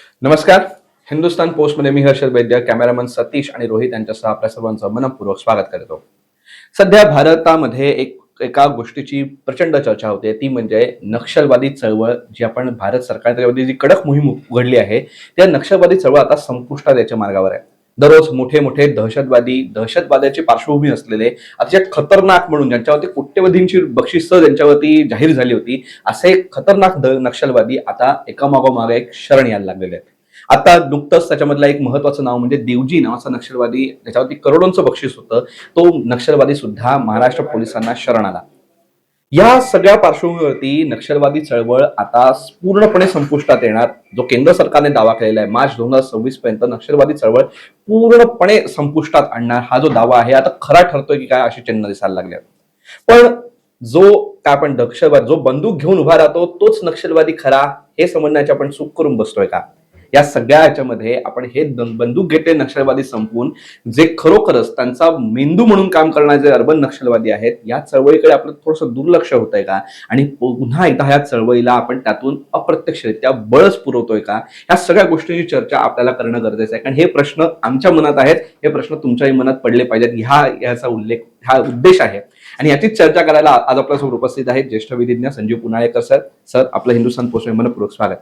नमस्कार. हिंदुस्तान पोस्टमध्ये मी हर्षद वैद्य, कॅमेरामन सतीश आणि रोहित यांच्यासह आपल्या सर्वांचं मनपूर्वक स्वागत करतो. सध्या भारतामध्ये एका गोष्टीची प्रचंड चर्चा होते, ती म्हणजे नक्षलवादी चळवळ. जी आपण भारत सरकारने जी कडक मोहीम उघडली आहे, त्या नक्षलवादी चळवळ आता संपुष्टात याच्या मार्गावर आहे. दररोज मोठे मोठे दहशतवादाची पार्श्वभूमी असलेले, अतिशय खतरनाक म्हणून ज्यांच्यावरती कोट्यवधींची बक्षिसं ज्यांच्यावरती जाहीर झाली होती, असे खतरनाक नक्षलवादी आता एकामागोमाग एक शरण यायला लागलेले आहेत. आता नुकतंच त्याच्यामधलं एक महत्वाचं नाव म्हणजे देवजी नावाचा नक्षलवादी, त्याच्यावरती करोडोंचं बक्षीस होतं. तो नक्षलवादी सुद्धा महाराष्ट्र पोलिसांना शरण आला. या सगळ्या पार्श्वभूमीवरती नक्षलवादी चळवळ आता पूर्णपणे संपुष्टात येणार. जो केंद्र सरकारने दावा केलेला आहे, मार्च 2026 पर्यंत नक्षलवादी चळवळ पूर्णपणे संपुष्टात आणणार, हा जो दावा आहे आता खरा ठरतोय की काय, अशी चिन्ह दिसायला लागले. पण जो काय आपण नक्षलवाद, जो बंदूक घेऊन उभा राहतो तोच नक्षलवादी खरा, हे समजण्याची आपण चूक करून बसतोय का? या सगळ्या ह्याच्यामध्ये आपण हे बंदूक घेतले नक्षलवादी संपवून जे खरोखरच त्यांचा मेंदू म्हणून काम करणारे जे अर्बन नक्षलवादी आहेत, या चळवळीकडे आपलं थोडंसं दुर्लक्ष होतंय का? आणि पुन्हा एकदा ह्या चळवळीला आपण त्यातून अप्रत्यक्षरित्या बळच पुरवतोय का? या सगळ्या गोष्टींची चर्चा आपल्याला करणं गरजेचं आहे. कारण हे प्रश्न आमच्या मनात आहेत, हे प्रश्न तुमच्याही मनात पडले पाहिजेत, ह्याचा हा उद्देश आहे. आणि याचीच चर्चा करायला आज आपल्यासमोर उपस्थित आहेत ज्येष्ठ विधिज्ञ संजीव पुनाळेकर सर. सर, आपलं हिंदुस्थान पोस्टमध्ये मनपूर्वक स्वागत.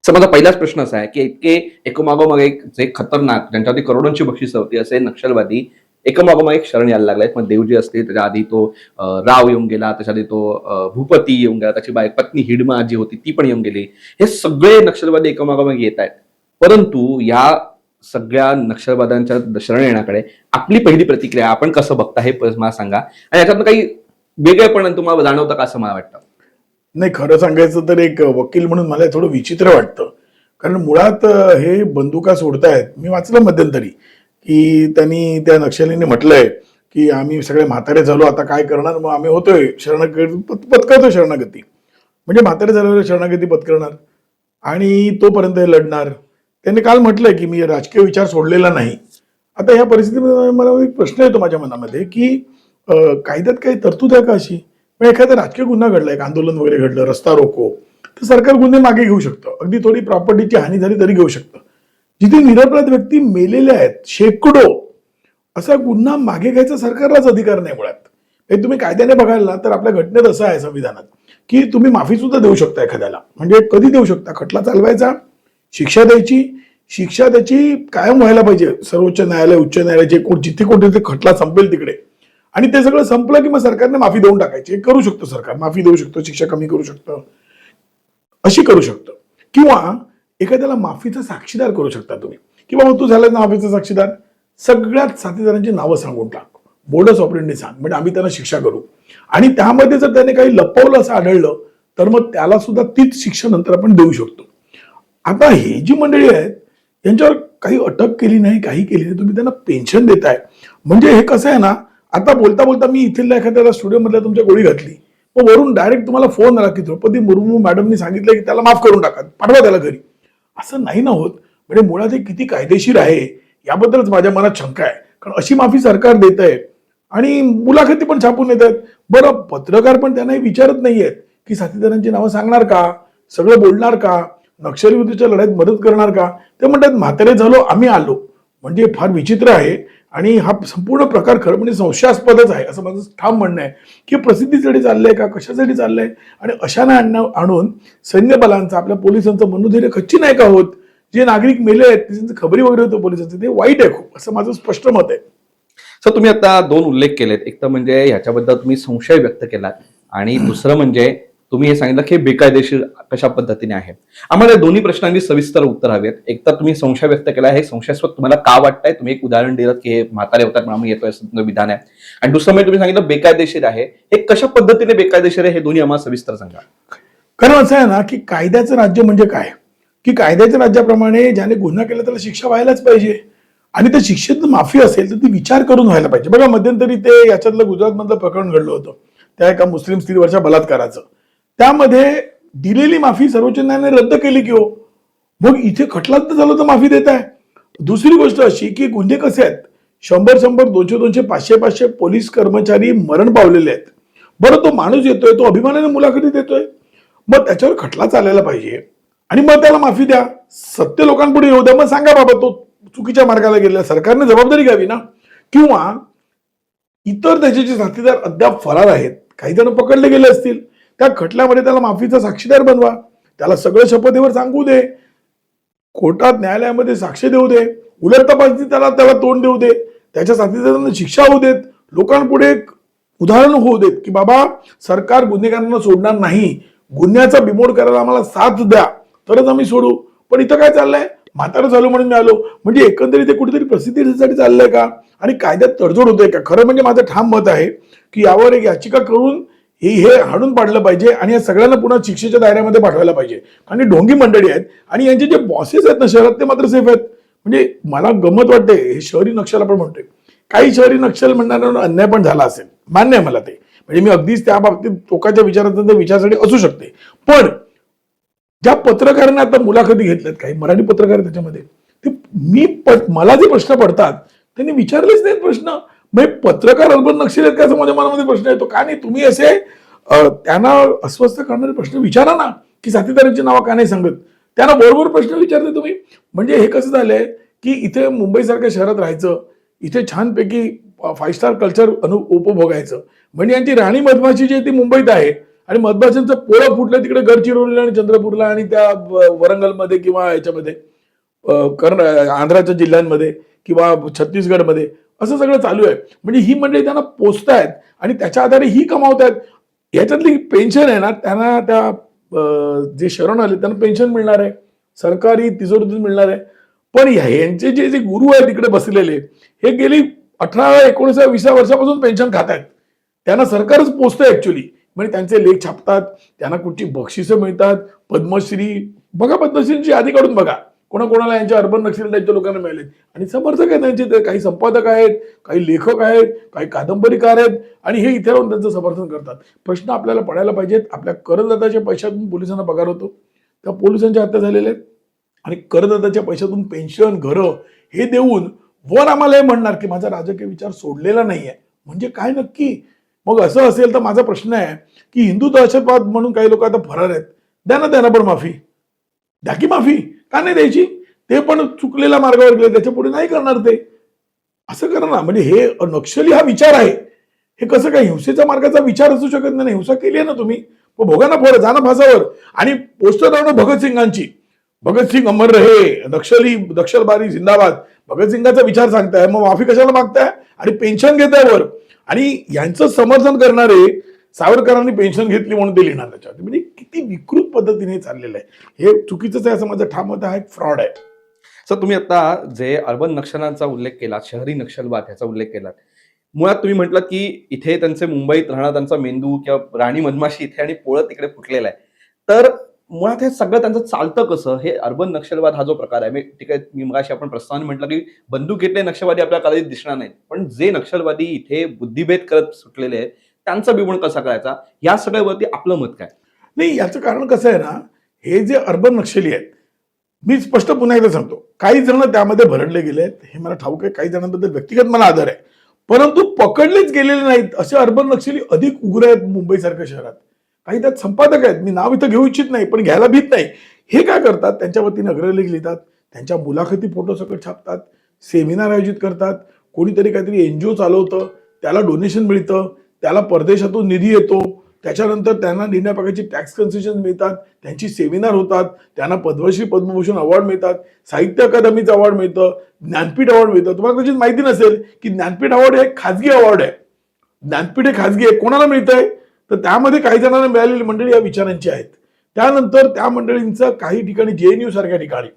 सर, माझा पहिलाच प्रश्न असा आहे की इतके एकामागोमाग एक जे खतरनाक, ज्यांच्यावरती करोडोंची बक्षिसं होती, असे नक्षलवादी एकामागोमाग एक शरण यायला लागलाय. मग देवजी असतील, त्याच्या आधी तो राव येऊन गेला, त्याच्या आधी तो भूपती येऊन गेला, त्याची पत्नी हिडमा जी होती ती पण येऊन गेली. हे सगळे नक्षलवादी एकामागोमाग येत आहेत. परंतु या सगळ्या नक्षलवाद्यांच्या शरण येण्याकडे आपली पहिली प्रतिक्रिया आपण कसं बघता, हे मला सांगा. आणि याच्यातनं काही वेगळेपण तुम्हाला जाणवतं का, असं मला वाटतं. नाही, खरं सांगायचं तर एक वकील म्हणून मला थोडं विचित्र वाटतं. कारण मुळात हे बंदुका सोडतायत. मी वाचलं मध्यंतरी की त्यांनी त्या नक्षलीने म्हटलंय की आम्ही सगळे म्हातारे झालो, आता काय करणार, मग आम्ही होतोय पत्करतोय शरणागती. म्हणजे म्हातारे झाल्यावर शरणागती पत्करणार आणि तोपर्यंत हे लढणार. त्यांनी काल म्हटलंय की मी राजकीय विचार सोडलेला नाही. आता ह्या परिस्थितीमध्ये मला एक प्रश्न येतो माझ्या मनामध्ये की कायद्यात काही तरतूद आहे का अशी? पण एखादा राजकीय गुन्हा घडला, एक आंदोलन वगैरे घडलं, रस्ता रोको, तर सरकार गुन्हे मागे घेऊ शकतं. अगदी थोडी प्रॉपर्टीची हानी झाली तरी घेऊ शकतं. जिथे निरपराध व्यक्ती मेलेल्या आहेत शेकडो, असा गुन्हा मागे घ्यायचा सरकारलाच अधिकार नाही मुळात. हे तुम्ही कायद्याने बघाल ना, तर आपल्या घटनेत असं आहे संविधानात की तुम्ही माफी सुद्धा देऊ शकता एखाद्याला. म्हणजे कधी देऊ शकता? खटला चालवायचा, शिक्षा द्यायची, शिक्षा त्याची कायम व्हायला पाहिजे. सर्वोच्च न्यायालय, उच्च न्यायालय, जिथे कुठे ते खटला संपेल तिकडे. आणि ते सगळं संपलं की मग सरकारने माफी देऊन टाकायची. करू शकतो सरकार, माफी देऊ शकतो, शिक्षा कमी करू शकतं, अशी करू शकतं. किंवा एखाद्याला माफीचा साक्षीदार करू शकता तुम्ही, किंवा तू झाला ना माफीचा साक्षीदार, सगळ्यात साथीदारांची नावं सांगून टाक, बोर्डस ऑपरेंडने सांग, म्हणजे आम्ही त्यांना शिक्षा करू. आणि त्यामध्ये जर त्याने काही लपवलं असं आढळलं तर मग त्याला सुद्धा तीच शिक्षा नंतर आपण देऊ शकतो. आता हे जी मंडळी आहेत यांच्यावर काही अटक केली नाही, काही केली नाही, तुम्ही त्यांना पेन्शन देताय. म्हणजे हे कसं आहे ना, आता बोलता बोलता मी इथल्या एखाद्याला स्टुडिओ मधल्या तुमच्या गोळी घातली, मग वरून डायरेक्ट तुम्हाला फोन आला की द्रौपदी मुर्मू मॅडमनी सांगितलं की त्याला माफ करून टाका, पाठवा त्याला घरी. असं नाही ना होत. म्हणजे मुळात हे किती कायदेशीर आहे याबद्दलच माझ्या मनात शंका आहे. कारण अशी माफी सरकार देत आहे आणि मुलाखती पण छापून येत आहेत. बरं, पत्रकार पण त्यांनाही विचारत नाहीयेत की साथीदारांची नावं सांगणार का, सगळं बोलणार का, नक्षलविरुद्धच्या लढाईत मदत करणार का. ते म्हणतात म्हातारे झालो आम्ही आलो. म्हणजे फार विचित्र आहे. आणि हा संपूर्ण प्रकार खरं म्हणजे संशयास्पदच आहे, असं माझं ठाम म्हणणं आहे. की प्रसिद्धीसाठी चाललंय का, कशासाठी चाललंय, आणि अशाने आणून सैन्य बलांचा, आपल्या पोलिसांचं मनोधैर्य खच्ची नाही का होत. जे नागरिक मेले आहेत त्यांची खबरी वगैरे होतं पोलिसांचं, ते वाईट आहे खूप, असं माझं स्पष्ट मत आहे. सर, तुम्ही आता दोन उल्लेख केलेत. एक तर म्हणजे ह्याच्याबद्दल तुम्ही संशय व्यक्त केलात, आणि दुसरं म्हणजे तुम्ही हे सांगितलं की बेकायदेशीर कशा पद्धतीने आहे. आम्हाला दोन्ही प्रश्नांची सविस्तर उत्तर हवेत. एक तर तुम्ही संशय व्यक्त केला, हे संशयास्पद तुम्हाला का वाटतंय, तुम्ही एक उदाहरण दिलं की हे म्हातारे होतात म्हणून आम्ही येतोय असं विधान आहे. आणि दुसरं म्हणजे तुम्ही सांगितलं बेकायदेशीर आहे. हे कशा पद्धतीने बेकायदेशीर आहे, हे दोन्ही आम्हाला सविस्तर सांगा. कारण असं आहे ना की कायद्याचं राज्य म्हणजे काय, की कायद्याच्या राज्याप्रमाणे ज्याने गुन्हा केला त्याला शिक्षा व्हायलाच पाहिजे. आणि त्या शिक्षेत माफी असेल तर ती विचार करून व्हायला पाहिजे. बघा, मध्यंतरी ते याच्यातलं गुजरातमधलं प्रकरण घडलं होतं, त्या एका मुस्लिम स्त्रीवरच्या बलात्काराचं. त्यामध्ये दिलेली माफी सर्वोच्च न्यायालयाने रद्द केली की हो. मग इथे खटला झालं तर माफी देत आहे. दुसरी गोष्ट अशी की गुन्हे कसे आहेत, 100-100, 200-200, 500-500 पोलीस कर्मचारी मरण पावलेले आहेत. बरं, तो माणूस येतोय, तो अभिमानाने मुलाखती देतोय, मग त्याच्यावर खटला चालायला पाहिजे. आणि मग त्याला माफी द्या, सत्य लोकांपुढे येऊ द्या, मग सांगा बाबा तो चुकीच्या मार्गाला गेलेला, सरकारने जबाबदारी घ्यावी ना. किंवा इतर त्याचे जे साथीदार अद्याप फरार आहेत, काही जण पकडले गेले असतील, त्या खटल्यामध्ये त्याला माफीचा साक्षीदार बनवा, त्याला सगळं शपथेवर सांगू दे, कोर्टात न्यायालयामध्ये साक्ष देऊ दे, उलट तपासणी त्याला त्याला तोंड देऊ दे, त्याच्या साथीदारांना शिक्षा होऊ देत, लोकांपुढे एक उदाहरण होऊ देत की बाबा सरकार गुन्हेगारांना सोडणार नाही, गुन्ह्याचा बिमोड करायला आम्हाला साथ द्या तरच आम्ही सोडू. पण इथं काय चाललंय, म्हातारं झालो म्हणून मी आलो, म्हणजे एकंदरीत ते कुठेतरी प्रसिद्धीसाठी चाललंय का आणि कायद्यात तडजोड होते का. खरं म्हणजे माझं ठाम मत आहे की यावर एक याचिका करून हे हाणून पाडलं पाहिजे आणि या सगळ्यांना पुन्हा शिक्षेच्या दायऱ्यामध्ये पाठवायला पाहिजे. आणि ढोंगी मंडळी आहेत आणि यांचे जे बॉसेस आहेत ना शहरात ते मात्र सेफ आहेत. म्हणजे मला गमत वाटते, हे शहरी नक्षल आपण म्हणतोय, काही शहरी नक्षल म्हणणाऱ्यांना अन्याय पण झाला असेल, मान्य आहे मला ते, म्हणजे मी अगदीच त्या बाबतीत टोकाच्या विचारांचा विचारासाठी असू शकते. पण ज्या पत्रकारांनी आता मुलाखती घेतल्यात, काही मराठी पत्रकार त्याच्यामध्ये, ते मला जे प्रश्न पडतात त्यांनी विचारलेच नाहीत प्रश्न. मग पत्रकार अर्बन नक्षल आहेत का असं माझ्या मनामध्ये प्रश्न येतो. का नाही तुम्ही असे त्यांना अस्वस्थ करणारे प्रश्न विचारा ना, की साथीदारांची नावं का नाही सांगत, त्यांना बरोबर प्रश्न विचारते तुम्ही. म्हणजे हे कसं झालंय की इथे मुंबईसारख्या शहरात राहायचं, इथे छानपैकी 5 स्टार कल्चर उपभोगायचं, म्हणजे यांची राणी मधमाशी जी आहे ती मुंबईत आहे आणि मधमाशांचं पोळं फुटलं तिकडे गडचिरोलीला आणि चंद्रपूरला आणि त्या वरंगलमध्ये किंवा याच्यामध्ये आंध्राच्या जिल्ह्यांमध्ये किंवा छत्तीसगडमध्ये असं सगळं चालू आहे. म्हणजे ही मंडळी त्यांना पोचतायत आणि त्याच्या आधारे ही कमावतायत. याच्यातली पेन्शन आहे ना, त्यांना त्या जे शरण आले त्यांना पेन्शन मिळणार आहे, सरकारी तिजोरीतून मिळणार आहे. पण यांचे जे जे गुरु आहेत तिकडे बसलेले, हे गेली 18, 19, 20 वर्षापासून पेन्शन खात आहेत. त्यांना सरकारच पोचतंय ऍक्च्युअली. म्हणजे त्यांचे लेख छापतात, त्यांना कुठची बक्षिसं मिळतात, पद्मश्री, बघा पद्मश्रींची यादी काढून बघा कोणाकोणाला यांच्या अर्बन नक्षल टाईपच्या लोकांना मिळालेत. आणि समर्थक आहेत त्यांचे, काही संपादक आहेत, काही लेखक आहेत, काही कादंबरीकार आहेत आणि हे इथे राहून त्यांचं समर्थन करतात. प्रश्न आपल्याला पडायला पाहिजेत, आपल्या करदात्याच्या पैशातून पोलिसांना पगार होतो, त्या पोलिसांच्या हत्या झालेल्या आहेत आणि करदात्याच्या पैशातून पेन्शन, घरं हे देऊन वर आम्हाला हे म्हणणार की माझा राजकीय विचार सोडलेला नाहीये. म्हणजे काय नक्की. मग असं असेल तर माझा प्रश्न आहे की हिंदू दहशतवाद म्हणून काही लोक आता फरार आहेत, द्या ना त्यांना पण माफी, द्या की माफी, का नाही द्यायची. ते पण चुकलेल्या मार्गावर गेले, त्याच्या पुढे नाही करणार ते, असं करा ना. म्हणजे हे नक्षली हा विचार आहे, हे कसं काय हिंसेच्या मार्गाचा विचार असू शकत नाही. हिंसा केली आहे ना तुम्ही, मग भोगा ना फोड, जा ना फासावर. आणि पोस्टर लावणं भगतसिंगांची, भगतसिंग अमर रहे, नक्षली नक्षलबारी जिंदाबाद, भगतसिंगाचा विचार सांगताय, मग माफी कशाला मागताय आणि पेन्शन घेताय वर. आणि यांचं समर्थन करणारे सावरकरांनी पेन्शन घेतली म्हणून ते लिहिणार त्याच्यावरती. म्हणजे किती विकृत पद्धतीने चाललेलं आहे, हे चुकीचंच आहे असं माझं ठाम मत आहे, फ्रॉड आहे. सर तुम्ही आता जे अर्बन नक्षल्यांचा उल्लेख केला, शहरी नक्षलवाद ह्याचा उल्लेख केला, मुळात तुम्ही म्हटलं की इथे त्यांचे मुंबईत राहणं, त्यांचा मेंदू किंवा राणी मधमाशी इथे आणि पोळं तिकडे फुटलेला आहे. तर मुळात हे सगळं त्यांचं चालतं कसं, हे अर्बन नक्षलवाद हा जो प्रकार आहे, ठीक आहे, मी मगाशी आपण प्रस्तावाने म्हटलं की बंदूक घेतले नक्षलवादी आपल्याला कधीच दिसणार नाहीत, पण जे नक्षलवादी इथे बुद्धिभेद करत सुटलेले आहेत त्यांचा बिमोड कसा करायचा, या सगळ्यावरती आपलं मत काय. नाही, याचं कारण कसं आहे ना, हे जे अर्बन नक्षली आहेत, मी स्पष्ट पुन्हा एकदा सांगतो, काही जण त्यामध्ये भरडले गेले आहेत, हे मला ठाऊक आहे, काही जणांबद्दल व्यक्तिगत मला आदर आहे, परंतु पकडलेच गेलेले नाहीत असे अर्बन नक्षली अधिक उग्र आहेत मुंबईसारख्या शहरात. काही त्यात संपादक आहेत, मी नाव इथं घेऊ इच्छित नाही, पण घ्यायला भीत नाही. हे काय करतात, त्यांच्या वतीने अग्रलेख लिहितात, त्यांच्या मुलाखती फोटो सकट छापतात, सेमिनार आयोजित करतात, कोणीतरी काहीतरी एनजीओ चालवतं, त्याला डोनेशन मिळतं, त्याला परदेशातून निधी येतो, त्याच्यानंतर त्यांना निम्या प्रकारची टॅक्स कन्सेशन मिळतात, त्यांची सेमिनार होतात, त्यांना पद्मश्री पद्मभूषण अवॉर्ड मिळतात, साहित्य अकादमीचं अवॉर्ड मिळतं, ज्ञानपीठ अवॉर्ड मिळतं. तुम्हाला कदाचित माहिती नसेल की ज्ञानपीठ अवॉर्ड हे खाजगी अवॉर्ड आहे. ज्ञानपीठ हे खाजगी आहे. कोणाला मिळतंय तर त्यामध्ये काही जणांना मिळालेली मंडळी या विचारांची आहेत. त्यानंतर त्या मंडळींचं काही ठिकाणी JNU सारख्या ठिकाणी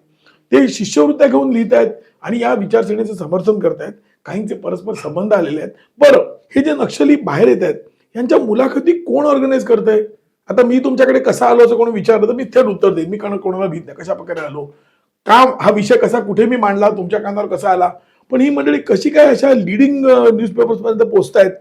ते शिष्यवृत्त्या घेऊन लिहित आहेत आणि या विचारसरणीचं समर्थन करतायत. काहींचे परस्पर संबंध आलेले आहेत. बरं, हे जे नक्षली बाहेर येत आहेत यांच्या मुलाखती कोण ऑर्गनाईज करतंय. आता मी तुमच्याकडे कसा आलो असं कोणी विचारलं तर मी थेट उत्तर देईन, मी कोणाला भीत नाही, कशा प्रकारे आलो, का हा विषय कसा कुठे मी मांडला, तुमच्या कानावर कसा आला. पण ही मंडळी कशी काय अशा लिडिंग न्यूजपेपर्स पर्यंत पोहोचतायत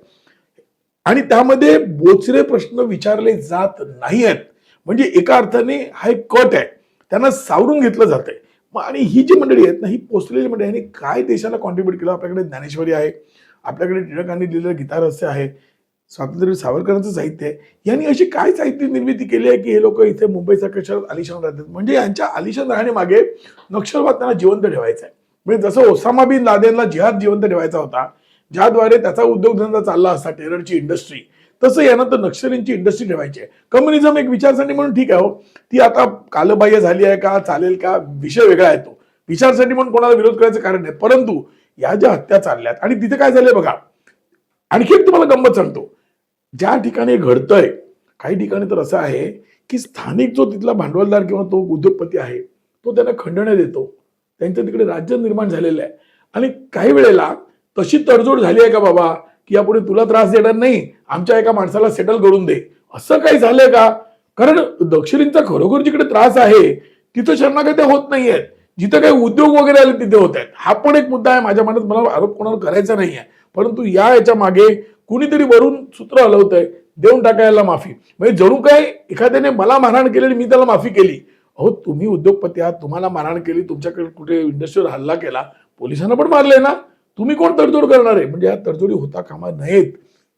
आणि त्यामध्ये बोचरे प्रश्न विचारले जात नाही आहेत. म्हणजे एका अर्थाने हा एक कट आहे, त्यांना सावरून घेतलं जातंय. आणि ही जी मंडळी आहेत ना, ही पोचलेली मंडळी आणि काय देशाला कॉन्ट्रीब्युट केलं. आपल्याकडे ज्ञानेश्वरी आहे, आपल्याकडे टिळकांनी लिहिलेलं गीता रहस्य आहे, स्वातंत्र्यवीर सावरकरांचं साहित्य आहे. यांनी अशी काय साहित्य निर्मिती केली आहे की हे लोक इथे मुंबईसारख्या शहरात आलिशान राहतात. म्हणजे यांच्या आलिशान राहण्यामागे नक्षलवाद त्यांना जिवंत ठेवायचा आहे. म्हणजे जसं ओसामा बिन लादेनला जिहाद जिवंत ठेवायचा होता, ज्याद्वारे त्याचा उद्योगधंदा चालला असता टेररची इंडस्ट्री, तसं यानंतर नक्षलींची इंडस्ट्री ठेवायची आहे. कम्युनिझम एक विचारसरणी म्हणून ठीक आहे हो, ती आता कालबाह्य झाली आहे का, चालेल का, विषय वेगळा आहे तो. विचारसरणी म्हणून कोणाला विरोध करायचं कारण नाही. परंतु या ज्या हत्या चालल्यात आणि तिथे काय झालंय बघा, आणखी एक तुम्हाला गंमत सांगतो. ज्या ठिकाणी घडतंय, काही ठिकाणी तर असं आहे की स्थानिक जो तिथला भांडवलदार किंवा तो उद्योगपती आहे, तो त्यांना खंडण्या देतो. त्यांचं तिकडे राज्य निर्माण झालेलं आहे. आणि काही वेळेला तशी तडजोड झाली आहे का बाबा, की यापुढे तुला त्रास देणार नाही, आमच्या एका माणसाला सेटल करून दे, असं काही झालंय का? कारण दक्षिणींचा खरोखर जिकडे त्रास आहे तिथं शरणागत्या होत नाहीयेत, जिथं काही उद्योग वगैरे आले तिथे होत आहेत. हा पण एक मुद्दा आहे माझ्या मनात, मला आरोप कोणावर करायचा नाहीये. परंतु याच्या मागे कुणीतरी वरून सूत्र हलवतंय, देऊन टाकायला माफी. म्हणजे जणू काय एखाद्याने मला मारहाण केली आणि मी त्याला माफी केली. अहो, तुम्ही उद्योगपती आहात, तुम्हाला मारहाण केली, तुमच्याकडे कुठे इंडस्ट्रीवर हल्ला केला, पोलिसांना पण मारले ना, तुम्ही कोण तडजोड करणार आहे? म्हणजे या तडजोडी होता कामा नयेत.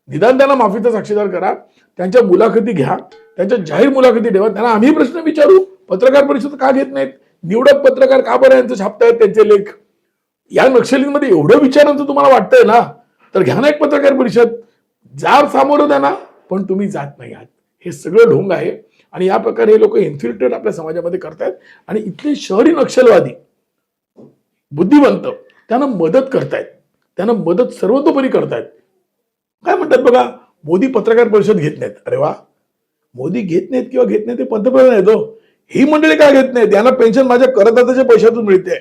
निदान त्यांना माफीचा साक्षीदार करा, त्यांच्या मुलाखती घ्या, त्यांच्या जाहीर मुलाखती ठेवा, त्यांना आम्ही प्रश्न विचारू. पत्रकार परिषद का घेत नाहीत? निवडक पत्रकार का बरं यांचं छापतायत त्यांचे लेख? या नक्षलींमध्ये एवढं विचारांचं तुम्हाला वाटतंय ना, तर घ्या ना एक पत्रकार परिषद, जा सामोरं द्या ना. पण तुम्ही जात नाही आहात. हे सगळं ढोंग आहे. आणि या प्रकारे हे लोक इन्फिल्ट्रेट आपल्या समाजामध्ये करतायत. आणि इथले शहरी नक्षलवादी बुद्धिवंत त्यांना मदत करतायत, त्यांना मदत सर्वतोपरी करतायत. काय म्हणतात बघा, मोदी पत्रकार परिषद घेत नाहीत. अरे वा, मोदी घेत नाहीत किंवा घेत नाही ते पंतप्रधान आहेत हो. ही मंडळी काय घेत नाहीत? यांना पेन्शन माझ्या करदात्याच्या पैशातून मिळते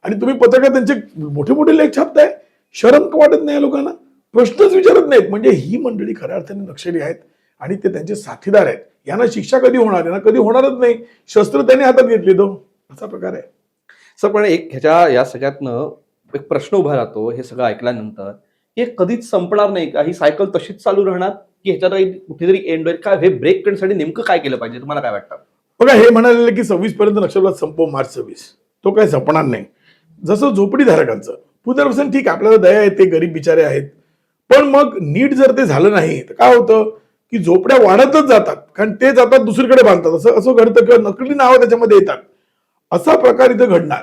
आणि तुम्ही पत्रकार त्यांचे मोठे मोठे लेख छापताय. शरम का वाटत नाही या लोकांना? प्रश्नच विचारत नाहीत. म्हणजे ही मंडळी खऱ्या अर्थाने नक्षली आहेत आणि ते त्यांचे साथीदार आहेत. यांना शिक्षा कधी होणार? यांना कधी होणारच नाही. शस्त्र त्यांनी हातात घेतली तो, असा प्रकार आहे. सर, पण एक ह्याच्या या सगळ्यातनं एक प्रश्न उभा राहतो हे सगळं ऐकल्यानंतर, हे कधीच संपणार नाही का? ही सायकल तशीच चालू राहणार की ह्याच्यात कुठेतरी एंड होईल का? हे ब्रेक करण्यासाठी नेमकं काय केलं पाहिजे, तुम्हाला काय वाटतं? बघा, हे म्हणाले की 26 पर्यंत नक्षलवाद संपव, मार्च 26, तो काही संपणार नाही. जसं झोपडीधारकांचं पुनर्वसन, ठीक आहे, आपल्याला दया येते, गरीब बिचारे आहेत. पण मग नीट जर ते झालं नाही तर काय होतं की झोपड्या वाढतच जातात, कारण ते जातात दुसरीकडे बांधतात, असं असं घडतं, किंवा नकली नावं त्याच्यामध्ये येतात. असा प्रकार इथं घडणार.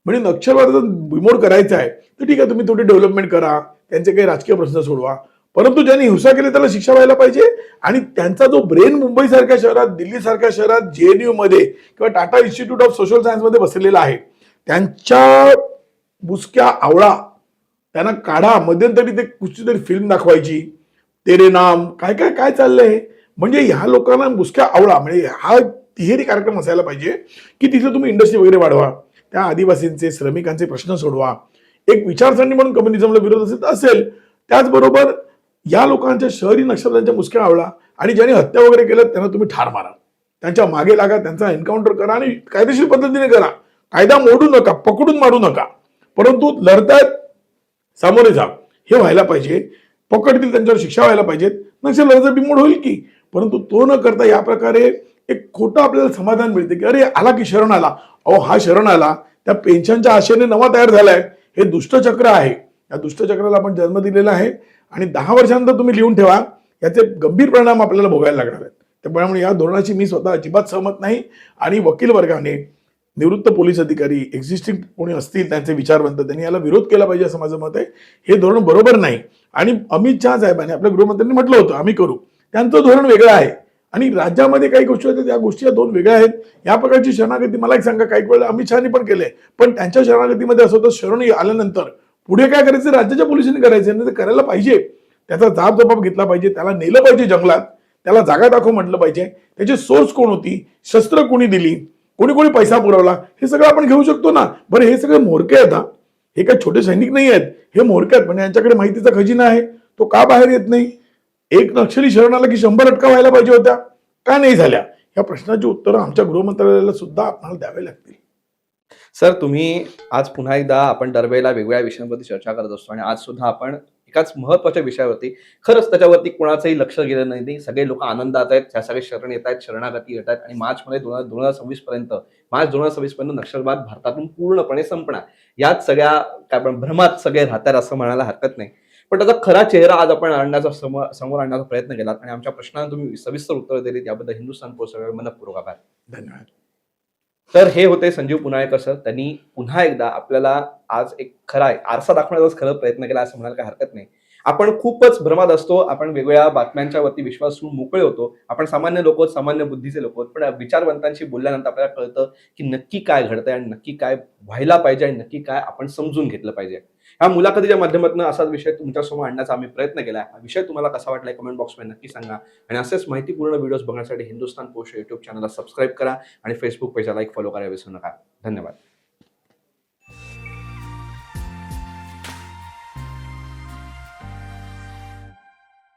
म्हणजे नक्षलवादाचा बिमोड करायचा आहे तर ठीक आहे, तुम्ही थोडी डेव्हलपमेंट करा, त्यांचे काही राजकीय प्रश्न सोडवा, परंतु ज्यांनी हिंसा केली त्याला शिक्षा व्हायला पाहिजे. आणि त्यांचा जो ब्रेन मुंबईसारख्या शहरात, दिल्लीसारख्या शहरात, JNU मध्ये किंवा Tata institute of social science मध्ये बसलेला आहे, त्यांच्या बुसक्या आवळा त्यांना काढा. मध्यंतरी ते कुठची फिल्म दाखवायची, तेरे नाम, काय काय काय चाललंय. म्हणजे ह्या लोकांना बुसक्या आवळा, म्हणजे हा तिहेरी कार्यक्रम असायला पाहिजे की तिथे तुम्ही इंडस्ट्री वगैरे वाढवा, त्या आदिवासींचे, श्रमिकांचे प्रश्न सोडवा. एक विचारसरणी म्हणून कम्युनिझमला विरोध असेल, त्याचबरोबर या लोकांच्या शहरी नक्षल्यांच्या मुसक्या आवळा आणि ज्यांनी हत्या वगैरे केल्या त्यांना तुम्ही ठार मारा, त्यांच्या मागे लागा, त्यांचा एन्काउंटर करा आणि कायदेशीर पद्धतीने करा. कायदा मोडू नका, पकडून मारू नका, परंतु लढतायत, सामोरे जा, हे व्हायला पाहिजे. पकडतील त्यांच्यावर शिक्षा व्हायला पाहिजेत, नक्षलवादाचा बिमोड होईल की. परंतु तो न करता या प्रकारे एक खोटं आपल्याला समाधान मिळते की अरे आला की शरण आला. अहो, हा शरण आला त्या पेन्शनच्या आशेने नवा तयार झालाय. हे दुष्टचक्र आहे. या दुष्टचक्राला आपण जन्म दिलेला आहे आणि 10 वर्षांनंतर तुम्ही लिहून ठेवा, याचे गंभीर परिणाम आपल्याला भोगायला लागणार आहेत. त्यामुळे या धोरणाची मी स्वतः अजिबात सहमत नाही. आणि वकील वर्गाने, निवृत्त पोलीस अधिकारी, एक्झिस्टिंग कोणी असतील त्यांचे विचारवंत, त्यांनी याला विरोध केला पाहिजे असं माझं मत आहे. हे धोरण बरोबर नाही. आणि अमित शहा साहेबांनी, आपल्या गृहमंत्र्यांनी म्हटलं होतं आम्ही करू, त्यांचं धोरण वेगळं आहे आणि राज्यामध्ये काही गोष्टी होत्या, त्या गोष्टी या दोन वेगळ्या आहेत. या प्रकारची शरणागती मला एक सांगा, काही वेळेला अमित शहानी पण केले, पण त्यांच्या शरणागतीमध्ये असं होतं, शरण आल्यानंतर पुढे काय करायचं राज्याच्या पोलिसांनी करायचं, नाही करायला पाहिजे. त्याचा जबाब घेतला पाहिजे, त्याला नेलं पाहिजे जंगलात, त्याला जागा दाखव म्हटलं पाहिजे. त्याची सोर्स कोण होती, शस्त्र कोणी दिली, कोणी कोणी पैसा पुरवला, हे सगळं आपण घेऊ शकतो ना. बरं, हे सगळे म्होरके आहेत. हे काही छोटे सैनिक नाही आहेत, हे म्होरके आहेत. म्हणजे यांच्याकडे माहितीचा खजिना आहे, तो का बाहेर येत नाही? एक नक्षली शरण आला की 100 अटका व्हायला पाहिजे होत्या, का नाही झाल्या? या प्रश्नाची उत्तरं आमच्या गृहमंत्रालयाला सुद्धा आपल्याला द्यावे लागतील. सर, तुम्ही आज पुन्हा एकदा, आपण दरवेळेला वेगवेगळ्या विषयांवरती चर्चा करत असतो आणि आज सुद्धा आपण एकाच महत्वाच्या विषयावरती, खरंच त्याच्यावरती कोणाचंही लक्ष गेलं नाही. सगळे लोक आनंदात आहेत, त्या सगळे शरण येत आहेत, शरणागती येत आहेत आणि मार्चमध्ये 2026 पर्यंत, मार्च 2026 पर्यंत नक्षलवाद भारतातून पूर्णपणे संपणार, याच सगळ्या काय आपण भ्रमात सगळे राहतात असं म्हणायला हरकत नाही. पण त्याचा खरा चेहरा आज आपण समोर आणण्याचा प्रयत्न केलात आणि आमच्या प्रश्नांना तुम्ही सविस्तर उत्तर दिलीत याबद्दल हिंदुस्थान पोस्ट मनपूर्वक आभार. धन्यवाद. तर हे होते संजीव पुनाळेकर सर. त्यांनी पुन्हा एकदा आपल्याला आज एक खरा आरसा दाखवण्याचाच खरा प्रयत्न केला असं म्हणायला काही हरकत नाही. आपण खूपच भ्रमात असतो. आपण वेगवेगळ्या बातम्यांच्या वरती विश्वास ठेवून मोकळे होतो. आपण सामान्य लोक आहोत, सामान्य बुद्धीचे लोक आहोत. पण विचारवंतांशी बोलल्यानंतर आपल्याला कळतं, की नक्की काय घडतंय आणि नक्की काय व्हायला पाहिजे आणि नक्की काय आपण समजून घेतलं पाहिजे. ह्या मुलाखतीच्या माध्यमातून असाच विषय तुमच्यासमोर आणण्याचा आम्ही प्रयत्न केला. हा विषय तुम्हाला कसा वाटलाय कमेंट बॉक्समध्ये नक्की सांगा आणि असेच माहितीपूर्ण व्हिडिओज बघण्यासाठी हिंदुस्थान पोस्ट युट्यूब चॅनलला सबस्क्राईब करा आणि फेसबुक पेजला लाईक फॉलो करायला विसरू नका. धन्यवाद.